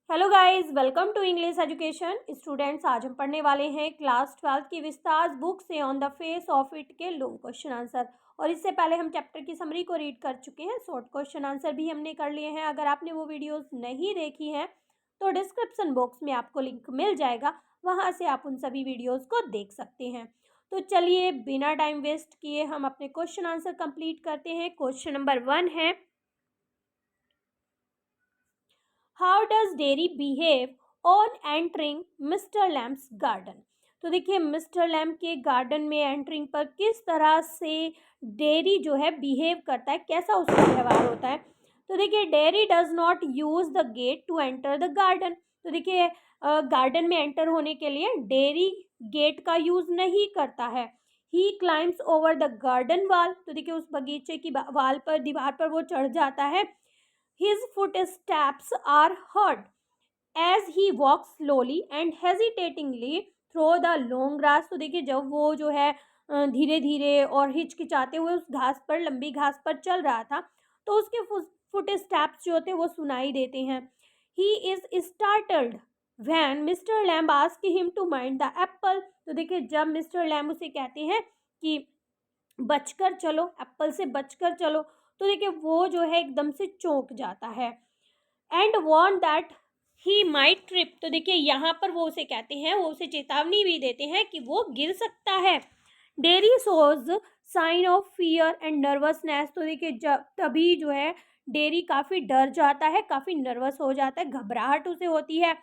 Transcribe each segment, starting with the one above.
Hello guys, welcome to English education students. आज हम पढ़ने वाले हैं क्लास 12 की विस्तार बुक से on the face of it के लॉन्ग क्वेश्चन आंसर। और इससे पहले हम चैप्टर की समरी को रीड कर चुके हैं, शॉर्ट क्वेश्चन आंसर भी हमने कर लिए हैं। अगर आपने वो वीडियोस नहीं देखी हैं तो डिस्क्रिप्शन बॉक्स में आपको लिंक मिल जाएगा, वहाँ से आप उन सभी वीडियोज़ को देख सकते हैं। तो चलिए बिना टाइम वेस्ट किए हम अपने क्वेश्चन आंसर कंप्लीट करते हैं। क्वेश्चन नंबर 1 है, how does dairy behave on entering mister lamps garden. तो देखिए मिस्टर लैम्प के गार्डन में एंटरिंग पर किस तरह से डेरी जो है बिहेव करता है, कैसा उसका व्यवहार होता है। तो देखिए Derry does not use the gate to enter the garden. तो देखिए गार्डन में एंटर होने के लिए डेरी गेट का यूज नहीं करता है। He climbs over the garden wall. तो देखिए उस बगीचे की वाल पर, दीवार पर वो चढ़ जाता है। His footsteps are heard as he walks slowly and hesitatingly through the long grass। तो देखिए जब वो जो है धीरे धीरे और हिचकिचाते हुए उस घास पर, लंबी घास पर चल रहा था, तो उसके फुट स्टेप्स जो होते वो सुनाई देते हैं। He is startled when mister Lamb ask him to mind the apple. तो देखिए जब मिस्टर लैम्ब उसे कहते हैं कि बचकर चलो, एप्पल से बचकर चलो, तो देखिए वो जो है एकदम से चौंक जाता है। And warn that he might trip. तो देखिए यहाँ पर वो उसे कहते हैं, वो उसे चेतावनी भी देते हैं कि वो गिर सकता है। Derry shows sign of fear and nervousness. तो देखिए जब तभी जो है डेरी काफ़ी डर जाता है, काफ़ी नर्वस हो जाता है, घबराहट उसे होती है।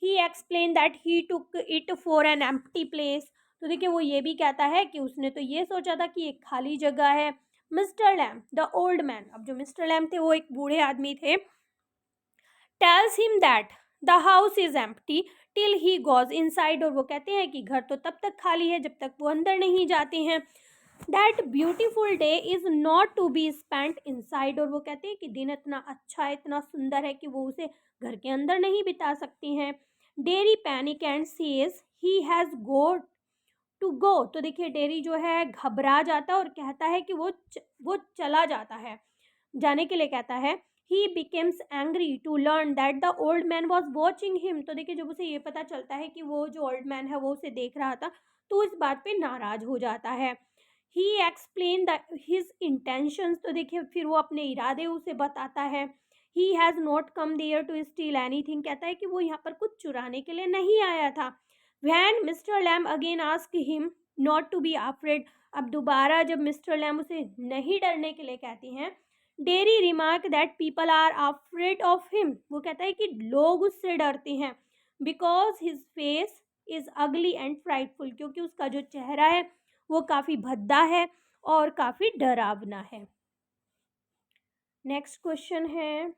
He explain that he took it for an empty place. तो देखिए वो ये भी कहता है कि उसने तो ये सोचा था कि एक खाली जगह है। Mister lamp the old man, अब जो मिस्टर लैम्प थे वो एक बूढ़े आदमी थे, tells him that the house is empty till he goes inside. और वो कहते हैं कि घर तो तब तक खाली है जब तक वो अंदर नहीं जाते हैं। That beautiful day is not to be spent inside. और वो कहते हैं कि दिन इतना अच्छा है, इतना सुंदर है कि वो उसे घर के अंदर नहीं बिता सकती हैं। Derry panic and says he has go to go. तो देखिए डेरी जो है घबरा जाता है और कहता है कि वो चला जाता है, जाने के लिए कहता है। He becomes angry to learn that the old man was watching him. तो देखिए जब उसे ये पता चलता है कि वो जो ओल्ड मैन है वो उसे देख रहा था, तो इस बात पे नाराज हो जाता है। He explain the his intentions. तो देखिए फिर वो अपने इरादे उसे बताता है। He has not come there to steal anything. कहता है कि वो यहाँ पर कुछ चुराने के लिए नहीं आया था। When mister Lamb again ask him not to be afraid. अब दोबारा जब मिस्टर लैम उसे नहीं डरने के लिए कहती हैं, Derry remark that people are afraid of him. वो कहता है कि लोग उससे डरते हैं। Because his face is ugly and frightful. क्योंकि उसका जो चेहरा है वो काफ़ी भद्दा है और काफ़ी डरावना है। नेक्स्ट क्वेश्चन है,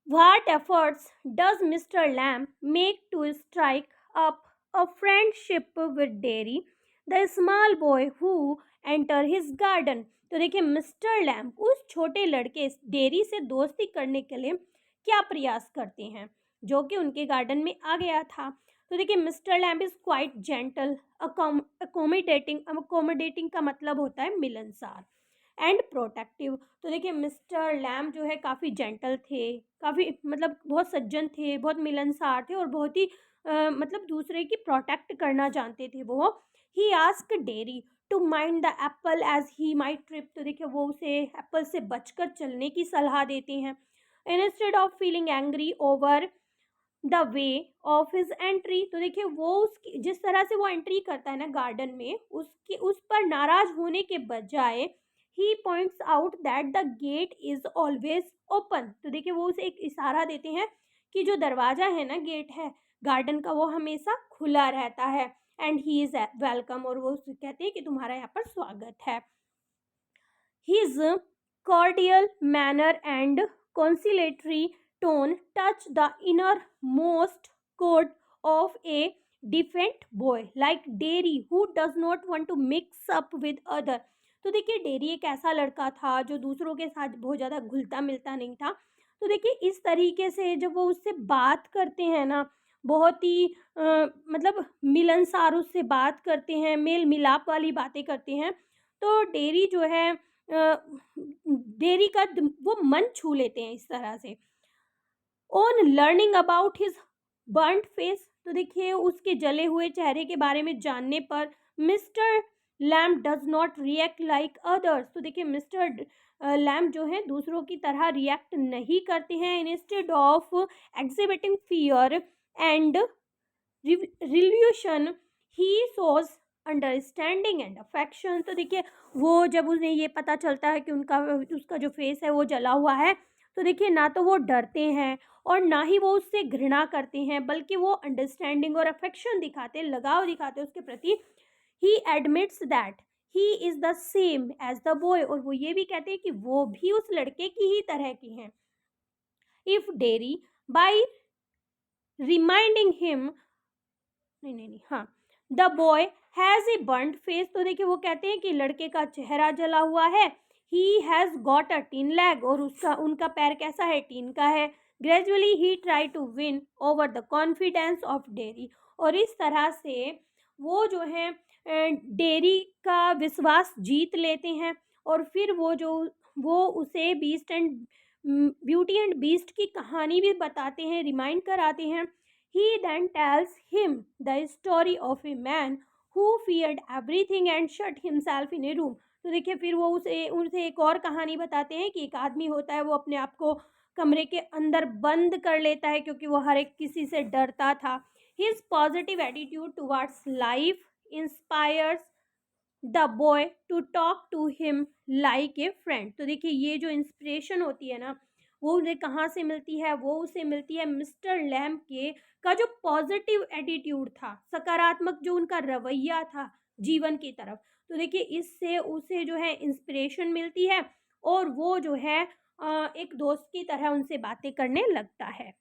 what efforts does mister Lamb make to strike up a friendship with Derry the small boy who enter his garden. तो देखिए मिस्टर लैम उस छोटे लड़के डेरी से दोस्ती करने के लिए क्या प्रयास करते हैं जो कि उनके गार्डन में आ गया था। तो देखिए mister lamb is quite gentle, accommodating का मतलब होता है मिलनसार, एंड प्रोटेक्टिव। तो देखिए मिस्टर लैम्ब जो है काफ़ी जेंटल थे, काफ़ी मतलब बहुत सज्जन थे, बहुत मिलनसार थे और बहुत ही मतलब दूसरे की प्रोटेक्ट करना जानते थे वो। He ask Derry to mind the apple as he might trip. तो देखिए वो उसे एप्पल से बचकर चलने की सलाह देते हैं। Instead of feeling angry over the way of his entry. तो देखिए वो उसकी जिस तरह से वो एंट्री करता है ना गार्डन में, उसकी उस पर नाराज होने के बजाय he points out that the gate is always open. तो देखिए वो उसे एक इशारा देते हैं कि जो दरवाज़ा है ना, गेट है गार्डन का, वो हमेशा खुला रहता है। And he is welcome. और वो उसे कहते हैं कि तुम्हारा यहाँ पर स्वागत है। His cordial manner and conciliatory tone touch the innermost chord of a defiant boy like Derry who does not want to mix up with other। तो देखिए डेरी एक ऐसा लड़का था जो दूसरों के साथ बहुत ज़्यादा घुलता मिलता नहीं था। तो देखिए इस तरीके से जब वो उससे बात करते हैं ना, बहुत ही मतलब मिलनसार उससे बात करते हैं, मेल मिलाप वाली बातें करते हैं, तो डेरी जो है डेरी का वो मन छू लेते हैं इस तरह से। On learning about his burned face, तो देखिए उसके जले हुए चेहरे के बारे में जानने पर mister lamp does not react like others, तो देखिए मिस्टर लैम्प जो है दूसरों की तरह रिएक्ट नहीं करते हैं. Instead of exhibiting fear and revulsion he shows understanding and affection, तो देखिए वो जब उन्हें ये पता चलता है कि उसका जो फेस है वो जला हुआ है, तो देखिए ना तो वो डरते हैं और ना ही वो उससे घृणा करते हैं, बल्कि वो अंडरस्टैंडिंग और अफेक्शन दिखाते, लगाव दिखाते उसके प्रति. He admits that he is the same age the boy, और वो ये भी कहते हैं कि वो भी उस लड़के की ही तरह की हैं. If Derry by reminding him, नहीं, हाँ, the boy has a burned face, तो देखिए वो कहते हैं कि लड़के का चेहरा जला हुआ है. He has got a tin leg, और उनका पैर कैसा है, टीन का है. Gradually he try to win over the confidence of Derry, और इस तरह से वो जो है डेरी का विश्वास जीत लेते हैं. और फिर वो उसे beast and beauty and beast की कहानी भी बताते हैं, रिमाइंड कराते हैं. He then tells him the story of a man who feared everything and shut himself in a room. तो देखिए फिर वो उसे एक और कहानी बताते हैं कि एक आदमी होता है, वो अपने आप को कमरे के अंदर बंद कर लेता है क्योंकि वो हर एक किसी से डरता था. His positive attitude towards life inspires the boy to talk to him like a friend. तो देखिए ये जो इंस्पिरेशन होती है ना, वो उन्हें कहाँ से मिलती है, वो उसे मिलती है मिस्टर लैम्प के का जो पॉजिटिव एटीट्यूड था, सकारात्मक जो उनका रवैया था जीवन की तरफ. तो देखिए इससे उसे जो है इंस्पिरेशन मिलती है और वो जो है एक दोस्त की तरह उनसे बातें करने लगता है.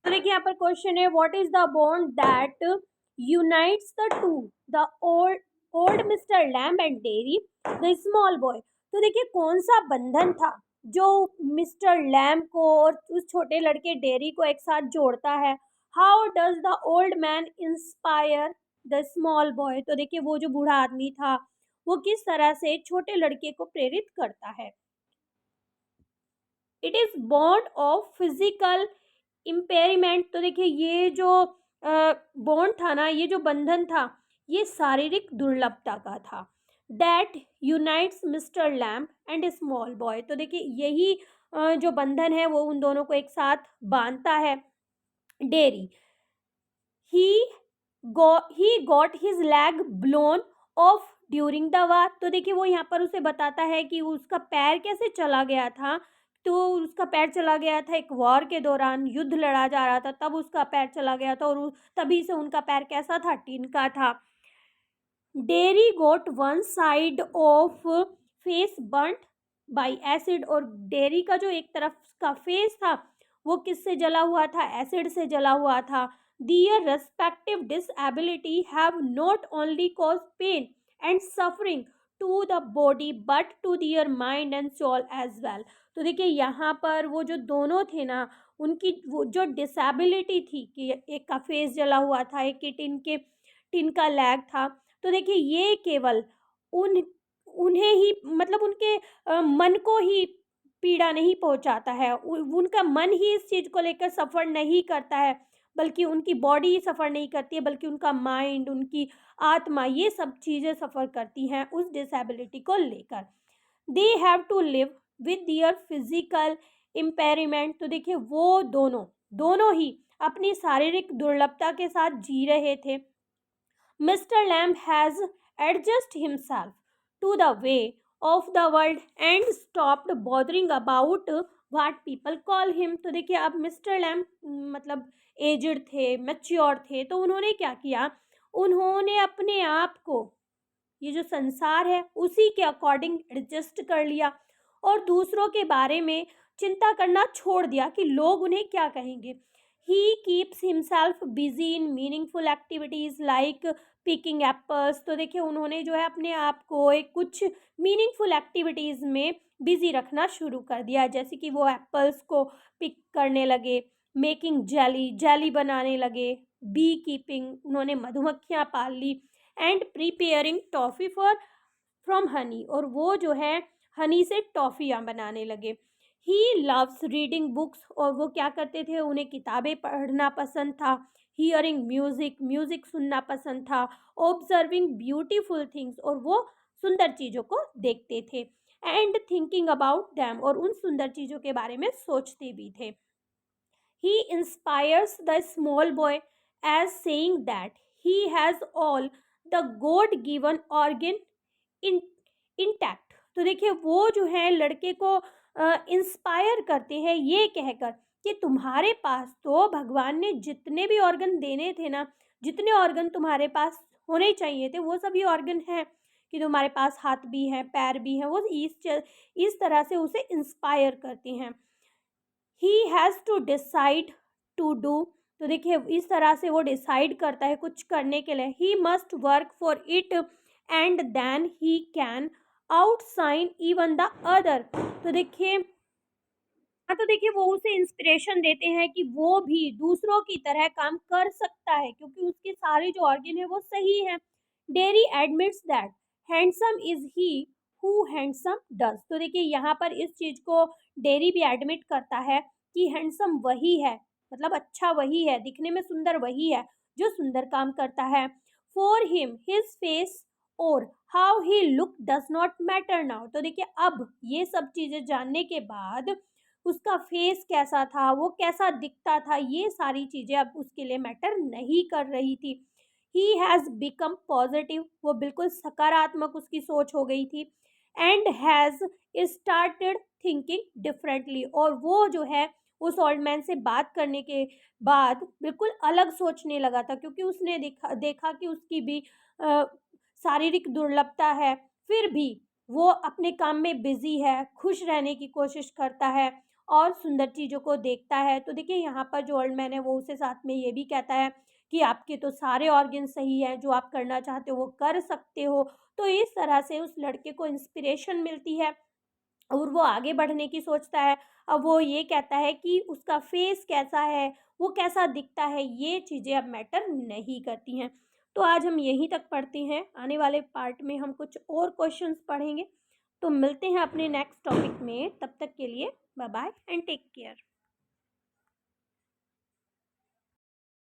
तो देखिए यहाँ पर क्वेश्चन है, what is the bond that unites the two, the old old mister lamb and dairy the small boy. तो देखिए कौन सा बंधन था जो मिस्टर लैम्ब को और उस छोटे लड़के डेरी को एक साथ जोड़ता है. How does the old man inspire the small boy, तो देखिए वो जो बूढ़ा आदमी था वो किस तरह से छोटे लड़के को प्रेरित करता है. It is bond of physical impairment, तो देखिए ये जो बॉन्ड था ना, ये जो बंधन था, ये शारीरिक दुर्लभता का था. That unites mister lamp and small boy, तो देखिए यही जो बंधन है वो उन दोनों को एक साथ बांधता है. Dairy he got his lag blown of during the war, तो देखिए वो यहाँ पर उसे बताता है कि उसका पैर कैसे चला गया था. तो उसका पैर चला गया था एक वॉर के दौरान, युद्ध लड़ा जा रहा था, तब उसका पैर चला गया था, और तभी से उनका पैर कैसा था, टीन का था. Derry got one side of face burnt by acid, और डेरी का जो एक तरफ का फेस था वो किससे जला हुआ था, एसिड से जला हुआ था. Their respective disability have not only cause pain and suffering to the body but to their mind and soul as well. तो देखिए यहाँ पर वो जो दोनों थे ना, उनकी वो जो डिसेबिलिटी थी कि एक का फेस जला हुआ था, एक के टिन का लैग था, तो देखिए ये केवल उन्हें ही मतलब उनके मन को ही पीड़ा नहीं पहुंचाता है, उनका मन ही इस चीज़ को लेकर सफ़र नहीं करता है, बल्कि उनकी बॉडी ही सफ़र नहीं करती है, बल्कि उनका माइंड, उनकी आत्मा, ये सब चीज़ें सफ़र करती हैं उस डिसेबिलिटी को लेकर. They have to live with their physical impairment, तो देखिए वो दोनों ही अपनी शारीरिक दुर्लभता के साथ जी रहे थे. Mr. Lamb has adjusted himself to the way of the world and stopped bothering about what people call him. तो देखिए अब मिस्टर लैम्ब मतलब एजड थे, मैच्योर थे, तो उन्होंने क्या किया, उन्होंने अपने आप को ये जो संसार है उसी के अकॉर्डिंग एडजस्ट कर लिया और दूसरों के बारे में चिंता करना छोड़ दिया कि लोग उन्हें क्या कहेंगे. He keeps himself busy in meaningful activities like picking apples, तो देखिए उन्होंने जो है अपने आप को एक कुछ मीनिंगफुल एक्टिविटीज़ में बिजी रखना शुरू कर दिया, जैसे कि वो एप्पल्स को पिक करने लगे, मेकिंग जेली बनाने लगे, बी कीपिंग, उन्होंने मधुमक्खियाँ पाल ली, and preparing toffee from honey, और वो जो है हनी से टॉफ़ियाँ बनाने लगे. ही लव्स रीडिंग बुक्स, और वो क्या करते थे, उन्हें किताबें पढ़ना पसंद था। हियरिंग म्यूजिक, म्यूजिक सुनना पसंद था। ऑब्जर्विंग ब्यूटीफुल थिंग्स, और वो सुंदर चीज़ों को देखते थे। एंड थिंकिंग अबाउट दैम, और उन सुंदर चीज़ों के बारे में सोचते भी थे। He inspires the small boy as saying that he has all the God given organ in intact. तो देखिए वो जो है लड़के को इंस्पायर करते हैं ये कहकर कि तुम्हारे पास तो भगवान ने जितने भी ऑर्गन देने थे ना, जितने ऑर्गन तुम्हारे पास होने चाहिए थे वो सभी ऑर्गन हैं, कि तुम्हारे पास हाथ भी हैं, पैर भी हैं। वो इस तरह से उसे इंस्पायर करते हैं। He has to decide to do, तो देखिए इस तरह से वो डिसाइड करता है कुछ करने के लिए। He must work for it and then he can outshine even the other. तो देखिए हाँ, तो देखिए वो उसे इंस्पिरेशन देते हैं कि वो भी दूसरों की तरह काम कर सकता है, क्योंकि उसके सारे जो ऑर्गन है वो सही है। Dairy admits that handsome is he who handsome does. तो देखिए यहाँ पर इस चीज को डेरी भी एडमिट करता है कि हैंडसम वही है, मतलब अच्छा वही है, दिखने में सुंदर वही है जो सुंदर काम करता है। फॉर हिम हिज फेस और how he look does not matter now. तो देखिए अब ये सब चीजें जानने के बाद उसका फेस कैसा था, वो कैसा दिखता था, ये सारी चीज़ें अब उसके लिए मैटर नहीं कर रही थी। ही हैज़ बिकम पॉजिटिव, वो बिल्कुल सकारात्मक उसकी सोच हो गई थी। And has started thinking differently, और वो जो है उस ओल्ड मैन से बात करने के बाद बिल्कुल अलग सोचने लगा था, क्योंकि उसने देखा कि उसकी भी अ, शारीरिक दुर्लभता है, फिर भी वो अपने काम में बिजी है, खुश रहने की कोशिश करता है और सुंदर चीज़ों को देखता है। तो देखिए यहाँ पर जो ओल्ड मैन है वो उसे साथ में ये भी कहता है कि आपके तो सारे ऑर्गन सही हैं, जो आप करना चाहते हो वो कर सकते हो। तो इस तरह से उस लड़के को इंस्पिरेशन मिलती है और वो आगे बढ़ने की सोचता है। अब वो ये कहता है कि उसका फेस कैसा है, वो कैसा दिखता है, ये चीज़ें अब मैटर नहीं करती हैं। तो आज हम यहीं तक पढ़ते हैं, आने वाले पार्ट में हम कुछ और क्वेश्चंस पढ़ेंगे। तो मिलते हैं अपने नेक्स्ट टॉपिक में, तब तक के लिए bye bye and take care.